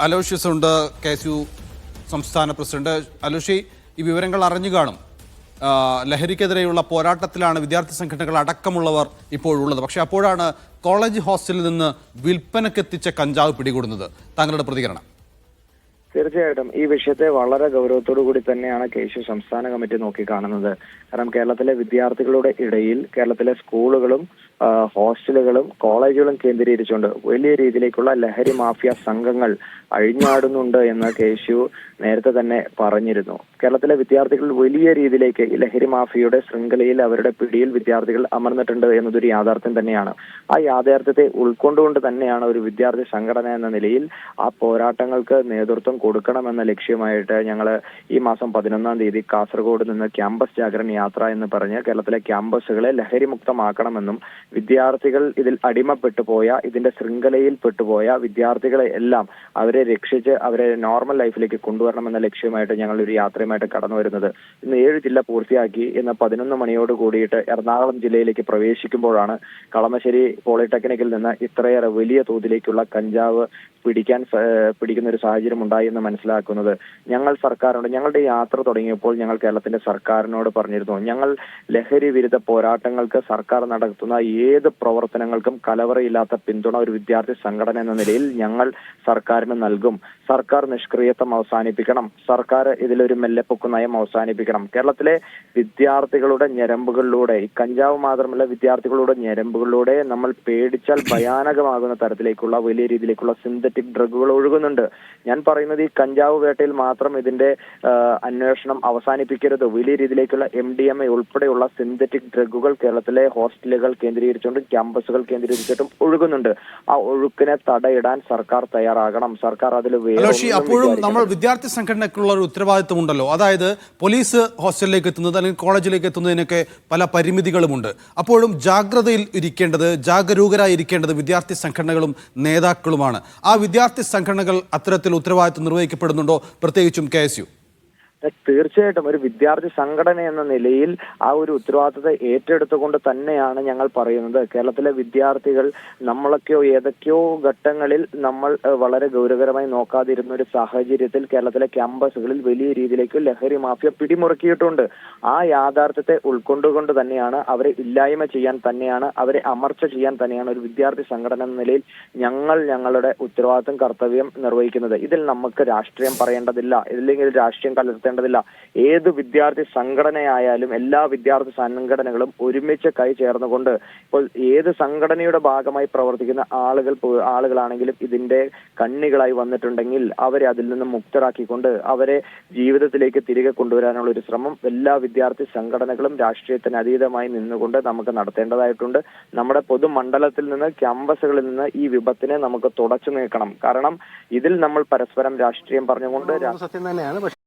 Aloysius ഉണ്ട്, KSU സംസ്ഥാന president. Aloshi, ഈ വിവരങ്ങൾ അറിഞ്ഞു കാണും. ലഹരിക്കെതിരെയുള്ള പോരാട്ടത്തിലാണ് വിദ്യാർത്ഥി സംഘടനകൾ അടക്കമുള്ളവർ ഇപ്പോഴുള്ളത്. പക്ഷേ അപ്പോഴാണ് കോളേജ് ഹോസ്റ്റലിൽ നിന്ന് വിൽപ്പനക്കെത്തിച്ച കഞ്ചാവ് പിടികൂടുന്നത്. താങ്കളുടെ പ്രതികരണം? തീർച്ചയായിട്ടും ഈ വിഷയത്തെ വളരെ ഗൗരവത്തോടു കൂടി തന്നെയാണ് KSU സംസ്ഥാന കമ്മിറ്റി നോക്കിക്കാണുന്നത്. കാരണം കേരളത്തിലെ വിദ്യാർത്ഥികളുടെ ഇടയിൽ കേരളത്തിലെ സ്കൂളുകളും ഹോസ്റ്റലുകളും കോളേജുകളും കേന്ദ്രീകരിച്ചുകൊണ്ട് വലിയ രീതിയിലേക്കുള്ള ലഹരി മാഫിയ സംഘങ്ങൾ അഴിഞ്ഞാടുന്നുണ്ട് എന്ന് KSU നേരത്തെ തന്നെ പറഞ്ഞിരുന്നു. കേരളത്തിലെ വിദ്യാർത്ഥികൾ വലിയ രീതിയിലേക്ക് ഈ ലഹരി മാഫിയയുടെ ശൃംഖലയിൽ അവരുടെ പിടിയിൽ വിദ്യാർത്ഥികൾ അമർന്നിട്ടുണ്ട് എന്നതൊരു യാഥാർത്ഥ്യം തന്നെയാണ്. ആ യാഥാർത്ഥ്യത്തെ ഉൾക്കൊണ്ടുകൊണ്ട് തന്നെയാണ് ഒരു വിദ്യാർത്ഥി സംഘടന എന്ന നിലയിൽ ആ പോരാട്ടങ്ങൾക്ക് നേതൃത്വം കൊടുക്കണമെന്ന ലക്ഷ്യമായിട്ട് ഞങ്ങൾ ഈ മാസം 11-ാം തീയതി കാസർഗോഡ് നിന്ന് ക്യാമ്പസ് ജാഗരൺ യാത്ര എന്ന് പറഞ്ഞ് കേരളത്തിലെ ക്യാമ്പസുകളെ ലഹരി മുക്തമാക്കണമെന്നും വിദ്യാർത്ഥികൾ ഇതിൽ അടിമപ്പെട്ടു പോയ, ഇതിന്റെ ശൃംഖലയിൽ പെട്ടുപോയ വിദ്യാർത്ഥികളെ എല്ലാം അവരെ രക്ഷിച്ച് അവരെ നോർമൽ ലൈഫിലേക്ക് കൊണ്ടുവരണമെന്ന ലക്ഷ്യമായിട്ട് ഞങ്ങൾ ഒരു യാത്രയുമായിട്ട് കടന്നു വരുന്നത്. ഇന്ന് 7 ജില്ല പൂർത്തിയാക്കി ഇന്ന് 11 മണിയോട് കൂടിയിട്ട് എറണാകുളം ജില്ലയിലേക്ക് പ്രവേശിക്കുമ്പോഴാണ് കളമശ്ശേരി പോളിടെക്നിക്കിൽ നിന്ന് ഇത്രയേറെ വലിയ തോതിലേക്കുള്ള കഞ്ചാവ് പിടിക്കുന്ന ഒരു സാഹചര്യം ഉണ്ടായി എന്ന് മനസ്സിലാക്കുന്നത്. ഞങ്ങൾ സർക്കാരിനോട് ഞങ്ങളുടെ യാത്ര തുടങ്ങിയപ്പോൾ ഞങ്ങൾ കേരളത്തിന്റെ സർക്കാരിനോട് പറഞ്ഞിരുന്നു, ഞങ്ങൾ ലഹരി വിരുദ്ധ പോരാട്ടങ്ങൾക്ക് സർക്കാർ നടത്തുന്ന ഏത് പ്രവർത്തനങ്ങൾക്കും കലവറയില്ലാത്ത പിന്തുണ ഒരു വിദ്യാർത്ഥി സംഘടന എന്ന നിലയിൽ ഞങ്ങൾ സർക്കാരിന് നൽകും. സർക്കാർ നിഷ്ക്രിയത്വം അവസാനിപ്പിക്കണം. സർക്കാർ ഇതിലൊരു മെല്ലെപ്പൊക്കു നയം അവസാനിപ്പിക്കണം. കേരളത്തിലെ വിദ്യാർത്ഥികളുടെ ഞരമ്പുകളിലൂടെ, ഈ കഞ്ചാവ് മാത്രമല്ല വിദ്യാർത്ഥികളുടെ ഞരമ്പുകളിലൂടെ നമ്മൾ പേടിച്ചാൽ ഭയാനകമാകുന്ന തരത്തിലേക്കുള്ള വലിയ രീതിയിലേക്കുള്ള സിന്തറ്റിക് ഡ്രഗുകൾ ഒഴുകുന്നുണ്ട്. ഞാൻ പറയുന്നത് ഈ കഞ്ചാവ് വേട്ടയിൽ മാത്രം ഇതിന്റെ അന്വേഷണം അവസാനിപ്പിക്കരുത്. വലിയ രീതിയിലേക്കുള്ള MDMA ഉൾപ്പെടെയുള്ള സിന്തറ്റിക് ഡ്രഗുകൾ കേരളത്തിലെ ഹോസ്റ്റലുകൾ കേന്ദ്രീകരിച്ചുകൊണ്ട് ക്യാമ്പസുകൾ കേന്ദ്രീകരിച്ചിട്ടും ഒഴുകുന്നുണ്ട്. ആ ഒഴുക്കിനെ തടയിടാൻ സർക്കാർ തയ്യാറാകണം. സർക്കാർ അതിൽ അപ്പോഴും നമ്മൾ വിദ്യാർത്ഥി സംഘടനയ്ക്കുള്ള ഒരു ഉത്തരവാദിത്വം ഉണ്ടല്ലോ. അതായത് പോലീസ് ഹോസ്റ്റലിലേക്ക് എത്തുന്നത് അല്ലെങ്കിൽ കോളേജിലേക്ക് എത്തുന്നതിനൊക്കെ പല പരിമിതികളുമുണ്ട്. അപ്പോഴും ജാഗ്രതയിൽ ഇരിക്കേണ്ടത്, ജാഗരൂകരായിരിക്കേണ്ടത് വിദ്യാർത്ഥി സംഘടനകളും നേതാക്കളുമാണ്. ആ വിദ്യാർത്ഥി സംഘടനകൾ അത്തരത്തിൽ ഉത്തരവാദിത്വം നിർവഹിക്കപ്പെടുന്നുണ്ടോ, പ്രത്യേകിച്ചും KSU? തീർച്ചയായിട്ടും ഒരു വിദ്യാർത്ഥി സംഘടന എന്ന നിലയിൽ ആ ഒരു ഉത്തരവാദിത്തത്തെ ഏറ്റെടുത്തുകൊണ്ട് തന്നെയാണ് ഞങ്ങൾ പറയുന്നത്. കേരളത്തിലെ വിദ്യാർത്ഥികൾ നമ്മളൊക്കെയോ ഏതൊക്കെയോ ഘട്ടങ്ങളിൽ നമ്മൾ വളരെ ഗൗരവകരമായി നോക്കാതിരുന്ന ഒരു സാഹചര്യത്തിൽ കേരളത്തിലെ ക്യാമ്പസുകളിൽ വലിയ രീതിയിലേക്ക് ലഹരി മാഫിയ പിടിമുറുക്കിയിട്ടുണ്ട്. ആ യാഥാർത്ഥ്യത്തെ ഉൾക്കൊണ്ടുകൊണ്ട് തന്നെയാണ് അവരെ ഇല്ലായ്മ ചെയ്യാൻ തന്നെയാണ്, അവരെ അമർച്ച ചെയ്യാൻ തന്നെയാണ് ഒരു വിദ്യാർത്ഥി സംഘടന എന്ന നിലയിൽ ഞങ്ങളുടെ ഉത്തരവാദിത്തം, കർത്തവ്യം നിർവഹിക്കുന്നത്. ഇതിൽ നമുക്ക് രാഷ്ട്രീയം പറയേണ്ടതില്ല, ഇതില്ലെങ്കിൽ രാഷ്ട്രീയം കലർത്തേണ്ടതില്ല. ഏത് വിദ്യാർത്ഥി സംഘടനയായാലും എല്ലാ വിദ്യാർത്ഥി സംഘടനകളും ഒരുമിച്ച് കൈ ചേർന്നുകൊണ്ട്, ഇപ്പോൾ ഏത് സംഘടനയുടെ ഭാഗമായി പ്രവർത്തിക്കുന്ന ആളുകളാണെങ്കിലും ഇതിന്റെ കണ്ണികളായി വന്നിട്ടുണ്ടെങ്കിൽ അവരെ അതിൽ നിന്ന് മുക്തരാക്കിക്കൊണ്ട് അവരെ ജീവിതത്തിലേക്ക് തിരികെ കൊണ്ടുവരാനുള്ള ഒരു ശ്രമം എല്ലാ വിദ്യാർത്ഥി സംഘടനകളും രാഷ്ട്രീയത്തിന് അതീതമായി നിന്നുകൊണ്ട് നമുക്ക് നടത്തേണ്ടതായിട്ടുണ്ട്. നമ്മുടെ പൊതുമണ്ഡലത്തിൽ നിന്ന്, ക്യാമ്പസുകളിൽ നിന്ന് ഈ വിപത്തിനെ നമുക്ക് തുടച്ചു നീക്കണം. കാരണം ഇതിൽ നമ്മൾ പരസ്പരം രാഷ്ട്രീയം പറഞ്ഞുകൊണ്ട് സത്യം തന്നെയാണ്.